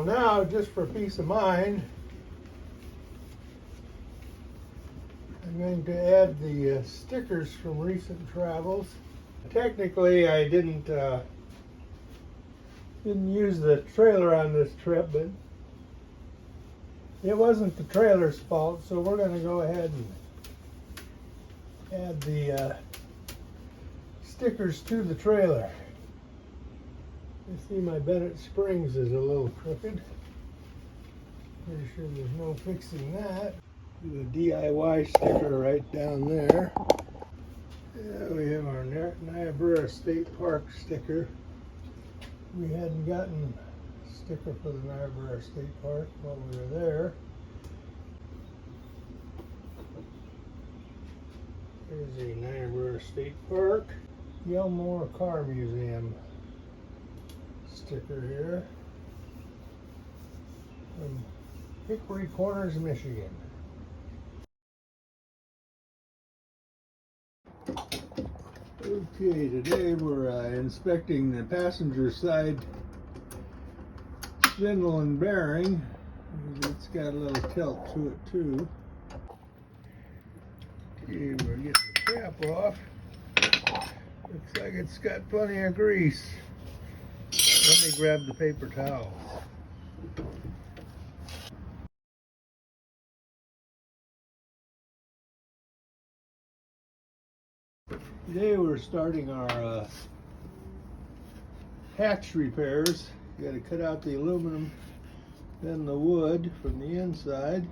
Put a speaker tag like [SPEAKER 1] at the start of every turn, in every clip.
[SPEAKER 1] So now, just for peace of mind, I'm going to add the stickers from recent travels. Technically, I didn't use the trailer on this trip, but it wasn't the trailer's fault, so we're going to go ahead and add the stickers to the trailer. You see my Bennett springs is a little crooked. Pretty sure there's no fixing that. Do a DIY sticker right down there. Yeah, we have our Niobrara State Park sticker. We hadn't gotten a sticker for the Niobrara State Park while we were there. Here's the Niobrara State Park. Yelmore Car Museum sticker here from Hickory Corners, Michigan. Okay, today we're inspecting the passenger side spindle and bearing. It's got a little tilt to it too. Okay, we're getting the cap off. Looks like it's got plenty of grease. Let me grab the paper towels. Today we're starting our hatch repairs. You got to cut out the aluminum, then the wood from the inside.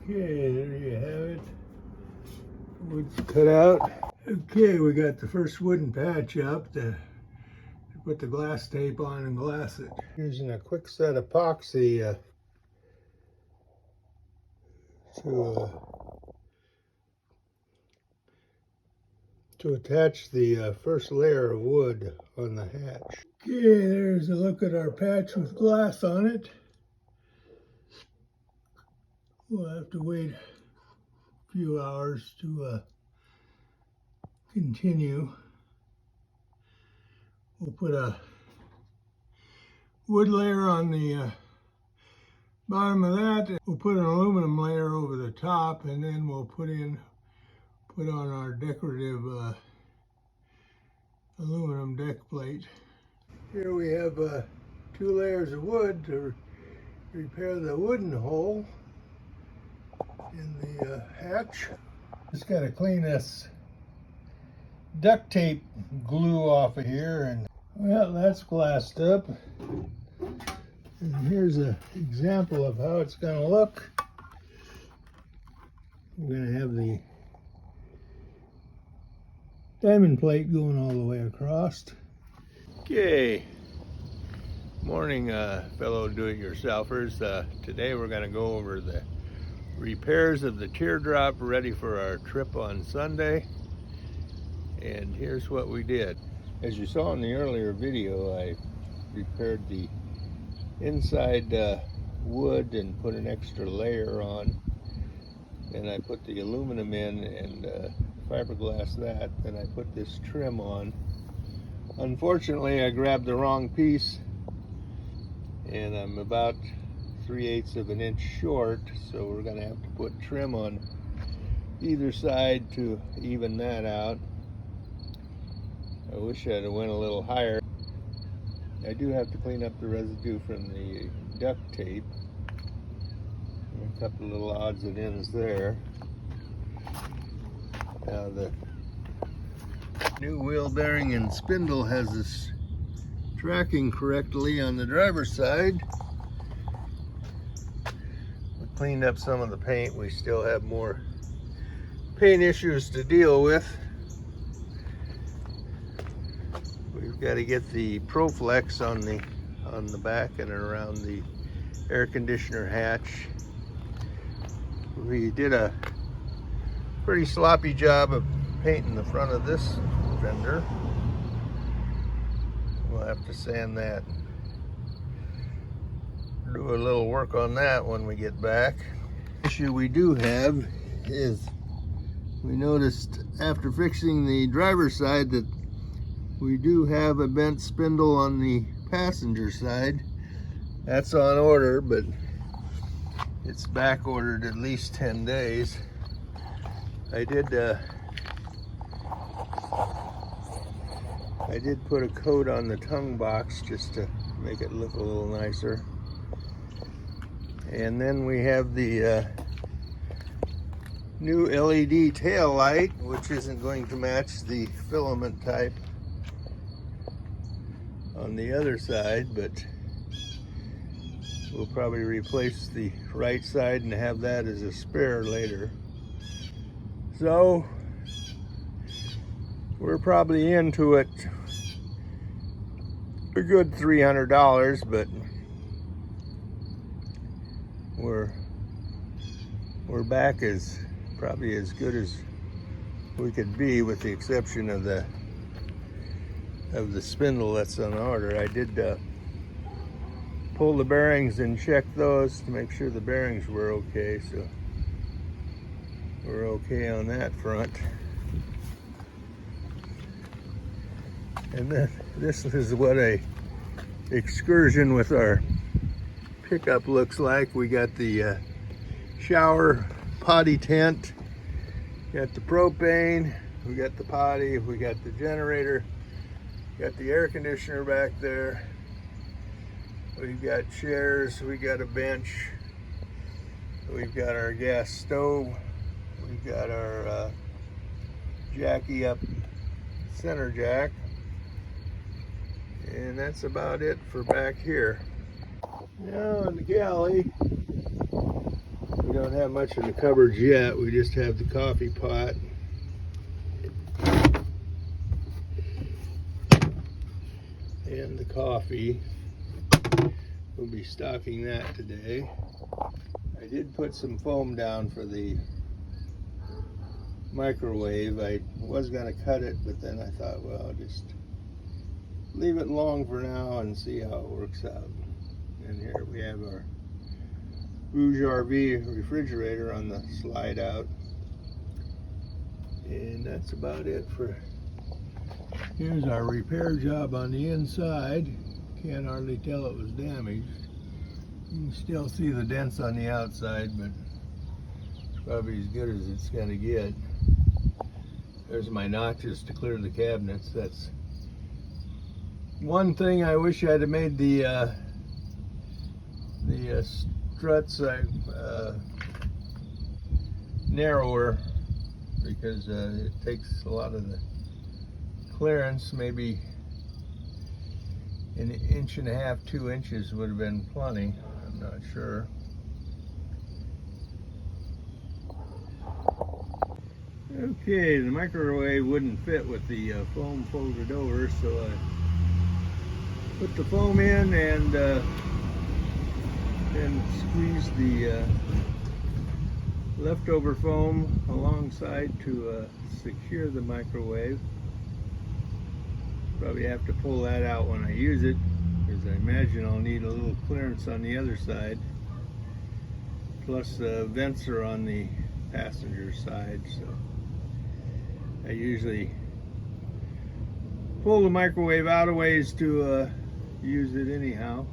[SPEAKER 1] Okay, there you have it. Wood's cut out. Okay, we got the first wooden patch up to put the glass tape on and glass it. Using a quick set epoxy to attach the first layer of wood on the hatch. Okay, there's a look at our patch with glass on it. We'll have to wait a few hours to continue. We'll put a wood layer on the bottom of that. We'll put an aluminum layer over the top, and then we'll put on our decorative aluminum deck plate. Here we have 2 layers of wood to repair the wooden hole in the hatch. Just got to clean this duct tape glue off of here, and well, that's glassed up. And here's an example of how it's going to look. We're going to have the diamond plate going all the way across. Okay, morning fellow do-it-yourselfers. Today we're going to go over the repairs of the Teardrop ready for our trip on Sunday. And here's what we did. As you saw in the earlier video, I repaired the inside wood and put an extra layer on. And I put the aluminum in and fiberglass that. Then I put this trim on. Unfortunately, I grabbed the wrong piece and I'm about 3/8 of an inch short, so we're gonna have to put trim on either side to even that out. I wish I'd have went a little higher. I do have to clean up the residue from the duct tape. A couple of little odds and ends there. Now the new wheel bearing and spindle has this tracking correctly on the driver's side. We cleaned up some of the paint. We still have more paint issues to deal with. We've got to get the ProFlex on the back and around the air conditioner hatch. We did a pretty sloppy job of painting the front of this fender. We'll have to sand that. Do a little work on that when we get back. The issue we do have is we noticed after fixing the driver's side that we do have a bent spindle on the passenger side. That's on order, but it's back ordered at least 10 days. I did put a coat on the tongue box just to make it look a little nicer. And then we have the new LED tail light, which isn't going to match the filament type on the other side, but we'll probably replace the right side and have that as a spare later. So we're probably into it a good $300, but we're back as probably as good as we could be, with the exception of the spindle that's on order. I did pull the bearings and check those to make sure the bearings were okay, so we're okay on that front. And then this is what a excursion with our pickup looks like. We got the shower potty tent, got the propane, we got the potty, we got the generator, got the air conditioner back there, we've got chairs, we got a bench, we've got our gas stove, we've got our jacky up center jack, and that's about it for back here. Now in the galley, we don't have much in the cupboards yet. We just have the coffee pot. And the coffee. We'll be stocking that today. I did put some foam down for the microwave. I was going to cut it, but then I thought, well, I'll just leave it long for now and see how it works out. And here we have our Rouge RV refrigerator on the slide out. And that's about it for... Here's our repair job on the inside. Can't hardly tell it was damaged. You can still see the dents on the outside, but it's probably as good as it's going to get. There's my notches to clear the cabinets. That's one thing I wish I'd have made the struts narrower, because it takes a lot of the clearance. Maybe an 1.5 to 2 inches would have been plenty. I'm not sure. Okay, the microwave wouldn't fit with the foam folded over, so I put the foam in and squeeze the leftover foam alongside to secure the microwave. Probably have to pull that out when I use it, because I imagine I'll need a little clearance on the other side. Plus vents are on the passenger side, so I usually pull the microwave out a ways to use it anyhow.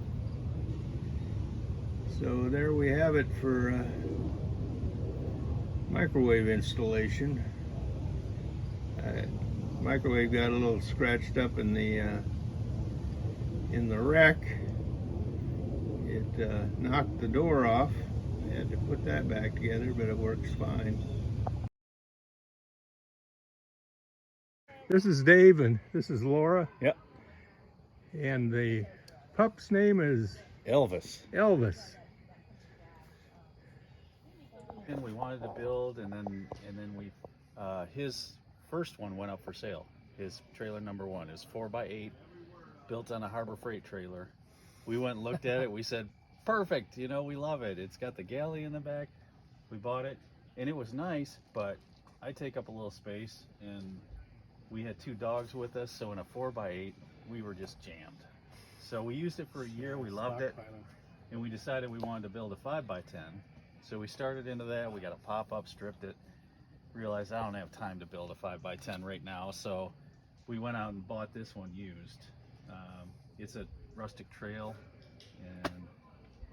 [SPEAKER 1] So there we have it for microwave installation. Microwave got a little scratched up in the rack. It knocked the door off. I had to put that back together, but it works fine. This is Dave and this is Laura.
[SPEAKER 2] Yep.
[SPEAKER 1] And the pup's name is
[SPEAKER 2] Elvis.
[SPEAKER 1] Elvis.
[SPEAKER 2] And we wanted to build, and then we his first one went up for sale. His trailer number one is 4x8, built on a Harbor Freight trailer. We went and looked at it. We said, perfect. You know, we love it. It's got the galley in the back. We bought it, and it was nice, but I take up a little space, and we had 2 dogs with us, so in a 4x8, we were just jammed. So we used it for a year. We loved it, and we decided we wanted to build a 5x10. So we started into that. We got a pop-up, stripped it. Realized I don't have time to build a 5x10 right now, so we went out and bought this one used. It's a rustic trail, and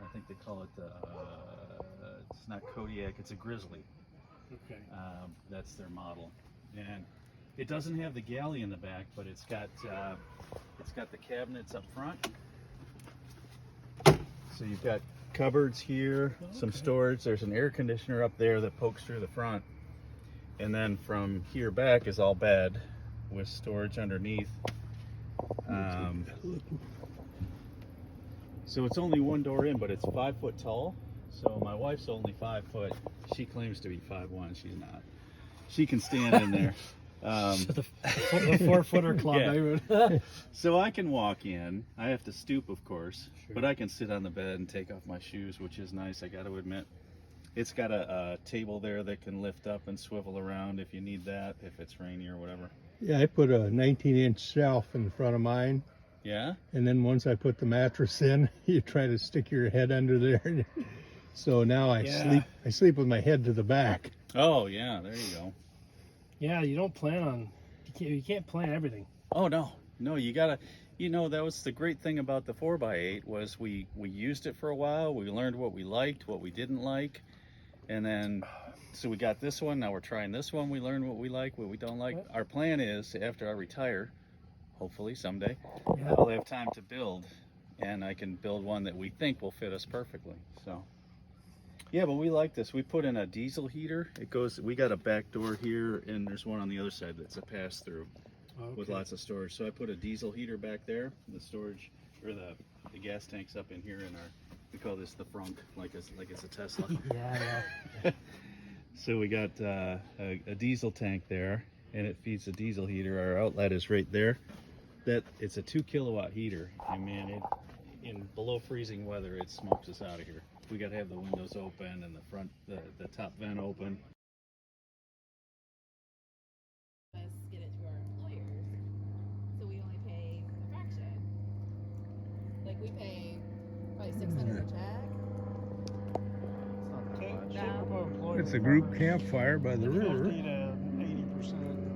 [SPEAKER 2] I think they call it it's not Kodiak, it's a Grizzly.
[SPEAKER 3] Okay.
[SPEAKER 2] That's their model, and it doesn't have the galley in the back, but it's got the cabinets up front. So you've got cupboards here, some storage. There's an air conditioner up there that pokes through the front, and then from here back is all bed with storage underneath. So it's only 1 door in, but it's 5 foot tall. So my wife's only 5 foot. She claims to be 5'1". She's not. She can stand in there.
[SPEAKER 3] So the 4-footer club.
[SPEAKER 2] Yeah. So I can walk in. I have to stoop, of course, but I can sit on the bed and take off my shoes, which is nice, I got to admit. It's got a table there that can lift up and swivel around if you need that, if it's rainy or whatever.
[SPEAKER 1] Yeah, I put a 19-inch shelf in front of mine.
[SPEAKER 2] Yeah?
[SPEAKER 1] And then once I put the mattress in, you try to stick your head under there. So now I sleep with my head to the back.
[SPEAKER 2] Oh, yeah, there you go.
[SPEAKER 3] Yeah, you don't plan on, you can't plan everything.
[SPEAKER 2] Oh, no, you gotta, that was the great thing about the 4x8 was we used it for a while. We learned what we liked, what we didn't like. And then, so we got this one, now we're trying this one. We learned what we like, what we don't like. Our plan is, after I retire, hopefully someday, I'll have time to build, and I can build one that we think will fit us perfectly. So, yeah, but we like this. We put in a diesel heater. We got a back door here, and there's one on the other side that's a pass-through with lots of storage. So I put a diesel heater back there, the storage, or the gas tank's up in here, and we call this the frunk, like it's a Tesla.
[SPEAKER 3] Yeah.
[SPEAKER 2] So we got a diesel tank there, and it feeds the diesel heater. Our outlet is right there. It's a 2 kilowatt heater. I mean, in below freezing weather, it smokes us out of here. We got to have the windows open and the top vent open.
[SPEAKER 4] Get it to our employers, so we only pay a fraction. Like we pay probably $600 a check.
[SPEAKER 3] Typical employer.
[SPEAKER 1] It's a group campfire by the river.
[SPEAKER 3] 50 to 80%.